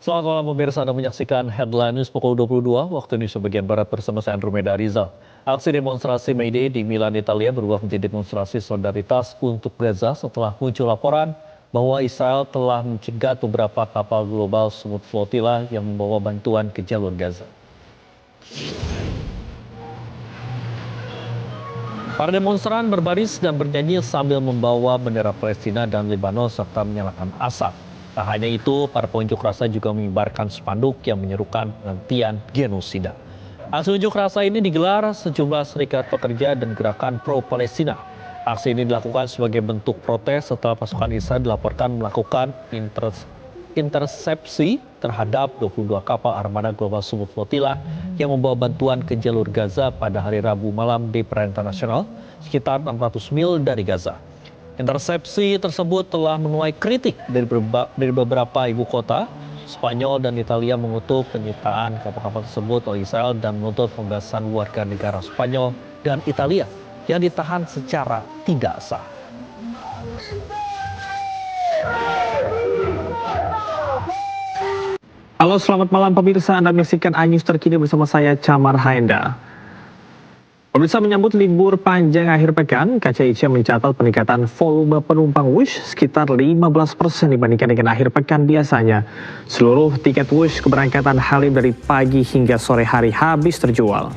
Selamat malam pemirsa, Anda menyaksikan Headline News pukul 22 waktu Indonesia bagian Barat bersama saya Andromeda Rizal. Aksi demonstrasi May Day di Milan, Italia berubah menjadi demonstrasi solidaritas untuk Gaza setelah muncul laporan bahwa Israel telah mencegat beberapa kapal global Smooth Flotilla yang membawa bantuan ke jalur Gaza. Para demonstran berbaris dan bernyanyi sambil membawa bendera Palestina dan Lebanon serta menyalakan asap. Tak hanya itu, para pengunjuk rasa juga mengibarkan spanduk yang menyerukan penghentian genosida. Aksi unjuk rasa ini digelar sejumlah serikat pekerja dan gerakan pro-Palestina. Aksi ini dilakukan sebagai bentuk protes setelah pasukan Israel dilaporkan melakukan intersepsi terhadap 22 kapal armada global Smooth Flotilla yang membawa bantuan ke jalur Gaza pada hari Rabu malam di perairan internasional sekitar 600 mil dari Gaza. Intersepsi tersebut telah menuai kritik dari beberapa ibu kota. Spanyol dan Italia mengutuk penyitaan kapal-kapal tersebut oleh Israel dan menuntut pembebasan warga negara Spanyol dan Italia yang ditahan secara tidak sah. Halo, selamat malam pemirsa. Anda menyaksikan iNews terkini bersama saya Camar Haenda. Pemirsa, menyambut libur panjang akhir pekan, KCIC mencatat peningkatan volume penumpang Wush sekitar 15% dibandingkan dengan akhir pekan biasanya. Seluruh tiket Wush keberangkatan Halim dari pagi hingga sore hari habis terjual.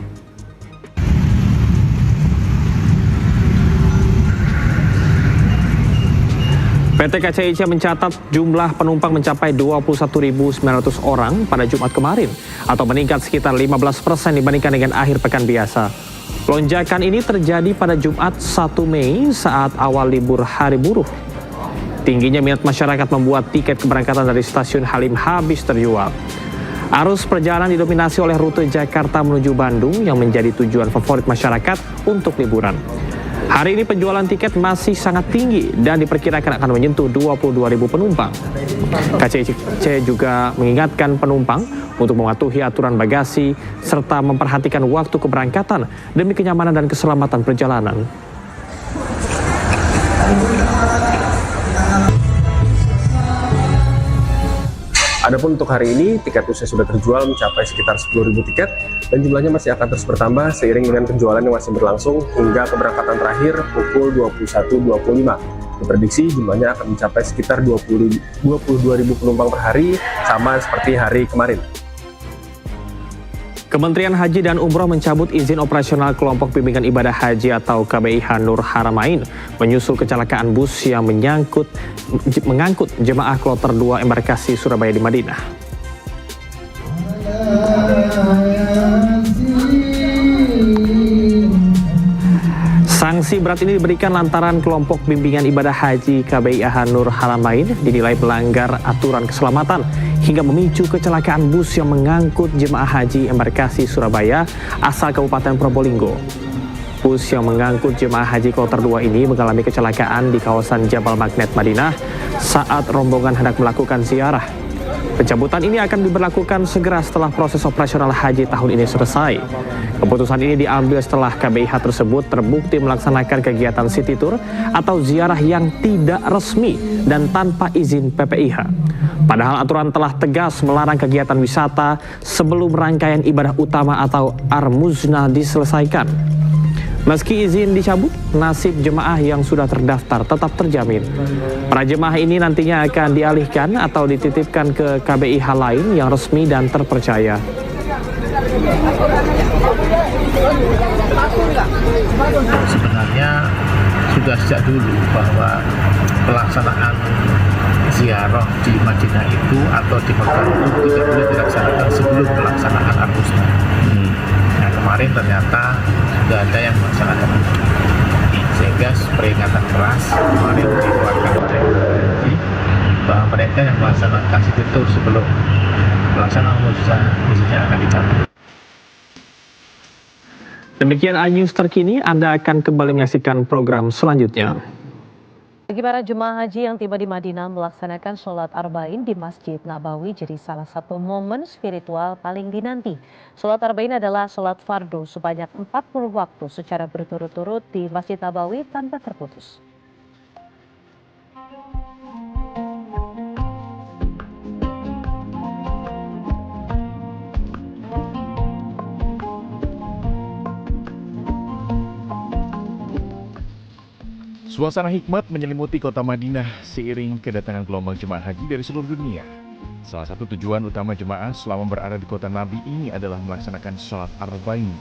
PT KCIC mencatat jumlah penumpang mencapai 21.900 orang pada Jumat kemarin, atau meningkat sekitar 15% dibandingkan dengan akhir pekan biasa. Lonjakan ini terjadi pada Jumat 1 Mei saat awal libur hari buruh. Tingginya minat masyarakat membuat tiket keberangkatan dari stasiun Halim habis terjual. Arus perjalanan didominasi oleh rute Jakarta menuju Bandung yang menjadi tujuan favorit masyarakat untuk liburan. Hari ini penjualan tiket masih sangat tinggi dan diperkirakan akan menyentuh 22.000 penumpang. KCIC juga mengingatkan penumpang untuk mematuhi aturan bagasi serta memperhatikan waktu keberangkatan demi kenyamanan dan keselamatan perjalanan. Adapun untuk hari ini, tiket Wush sudah terjual mencapai sekitar 10.000 tiket dan jumlahnya masih akan terus bertambah seiring dengan penjualan yang masih berlangsung hingga keberangkatan terakhir pukul 21.25. Diprediksi jumlahnya akan mencapai sekitar 22.000 penumpang per hari, sama seperti hari kemarin. Kementerian Haji dan Umroh mencabut izin operasional kelompok bimbingan ibadah haji atau KBIH Nur Haramain menyusul kecelakaan bus yang mengangkut jemaah kloter 2 embarkasi Surabaya di Madinah. Sanksi berat ini diberikan lantaran kelompok bimbingan ibadah haji KBIH Nur Haramain dinilai melanggar aturan keselamatan hingga memicu kecelakaan bus yang mengangkut jemaah haji embarkasi Surabaya asal Kabupaten Probolinggo. Bus yang mengangkut jemaah haji kloter 2 ini mengalami kecelakaan di kawasan Jabal Magnet Madinah saat rombongan hendak melakukan ziarah. Pencabutan ini akan diberlakukan segera setelah proses operasional haji tahun ini selesai. Keputusan ini diambil setelah KBIH tersebut terbukti melaksanakan kegiatan city tour atau ziarah yang tidak resmi dan tanpa izin PPIH. Padahal aturan telah tegas melarang kegiatan wisata sebelum rangkaian ibadah utama atau Armuzna diselesaikan. Meski izin dicabut, nasib jemaah yang sudah terdaftar tetap terjamin. Para jemaah ini nantinya akan dialihkan atau dititipkan ke KBIH lain yang resmi dan terpercaya. Sebenarnya sudah sejak dulu bahwa pelaksanaan ziarah di Madinah itu atau di Mekah itu tidak boleh dilaksanakan sebelum pelaksanaan Armuzna. Nah, kemarin ternyata sudah ada yang melaksanakan itu, sehingga peringatan keras kemarin dikeluarkan oleh Haji bahwa mereka yang melaksanakan itu sebelum pelaksanaan Armuzna biasanya akan dicabut. Demikian iNews terkini, Anda akan kembali menyaksikan program selanjutnya. Bagi para jemaah haji yang tiba di Madinah melaksanakan sholat Arba'in di Masjid Nabawi jadi salah satu momen spiritual paling dinanti. Sholat Arba'in adalah sholat fardu sebanyak 40 waktu secara berturut-turut di Masjid Nabawi tanpa terputus. Suasana hikmat menyelimuti kota Madinah seiring kedatangan gelombang jemaah haji dari seluruh dunia. Salah satu tujuan utama jemaah selama berada di kota Nabi ini adalah melaksanakan sholat Arba'in.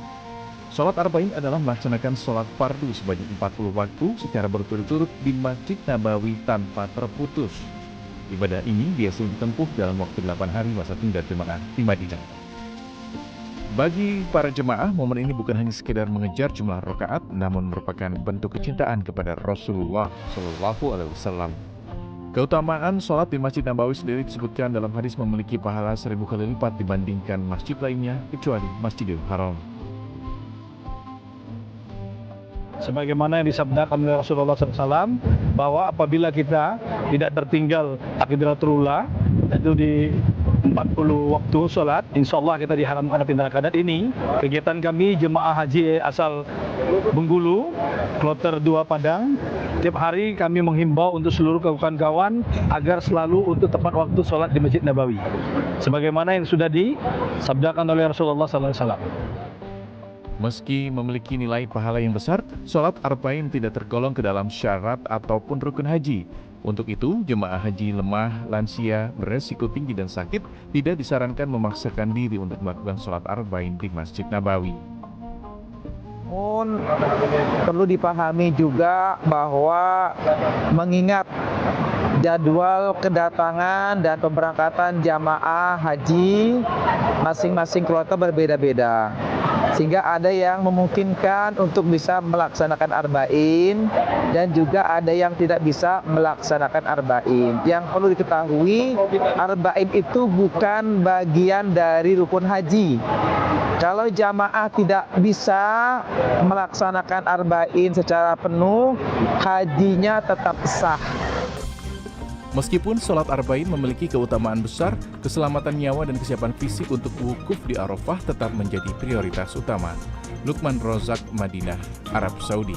Sholat Arba'in adalah melaksanakan sholat fardu sebanyak 40 waktu secara berturut-turut di Masjid Nabawi tanpa terputus. Ibadah ini biasa ditempuh dalam waktu 8 hari masa tinggal jemaah di Madinah. Bagi para jemaah, momen ini bukan hanya sekedar mengejar jumlah rakaat, namun merupakan bentuk kecintaan kepada Rasulullah SAW. Keutamaan sholat di Masjid Nabawi sendiri disebutkan dalam hadis memiliki pahala 1000 kali lipat dibandingkan masjid lainnya kecuali Masjidil Haram. Sebagaimana yang disabdakan oleh Rasulullah SAW, bahwa apabila kita tidak tertinggal takbiratul ula itu di 40 waktu sholat, insya Allah kita diharamkan tindakan adat ini. Kegiatan kami jemaah haji asal Bengkulu, Kloter 2 Padang, tiap hari kami menghimbau untuk seluruh kawan-kawan agar selalu untuk tepat waktu sholat di Masjid Nabawi, sebagaimana yang sudah disabdakan oleh Rasulullah SAW. Meski memiliki nilai pahala yang besar, sholat Arba'in tidak tergolong ke dalam syarat ataupun rukun haji. Untuk itu, jemaah haji lemah, lansia, beresiko tinggi dan sakit tidak disarankan memaksakan diri untuk melakukan sholat Arba'in di Masjid Nabawi. Namun perlu dipahami juga bahwa mengingat jadwal kedatangan dan pemberangkatan jamaah haji masing-masing kloter berbeda-beda, sehingga ada yang memungkinkan untuk bisa melaksanakan Arba'in dan juga ada yang tidak bisa melaksanakan Arba'in. Yang perlu diketahui, Arba'in itu bukan bagian dari rukun haji. Kalau jamaah tidak bisa melaksanakan Arba'in secara penuh, hajinya tetap sah. Meskipun sholat Arba'in memiliki keutamaan besar, keselamatan nyawa dan kesiapan fisik untuk wukuf di Arafah tetap menjadi prioritas utama. Lukman Rozak, Madinah, Arab Saudi.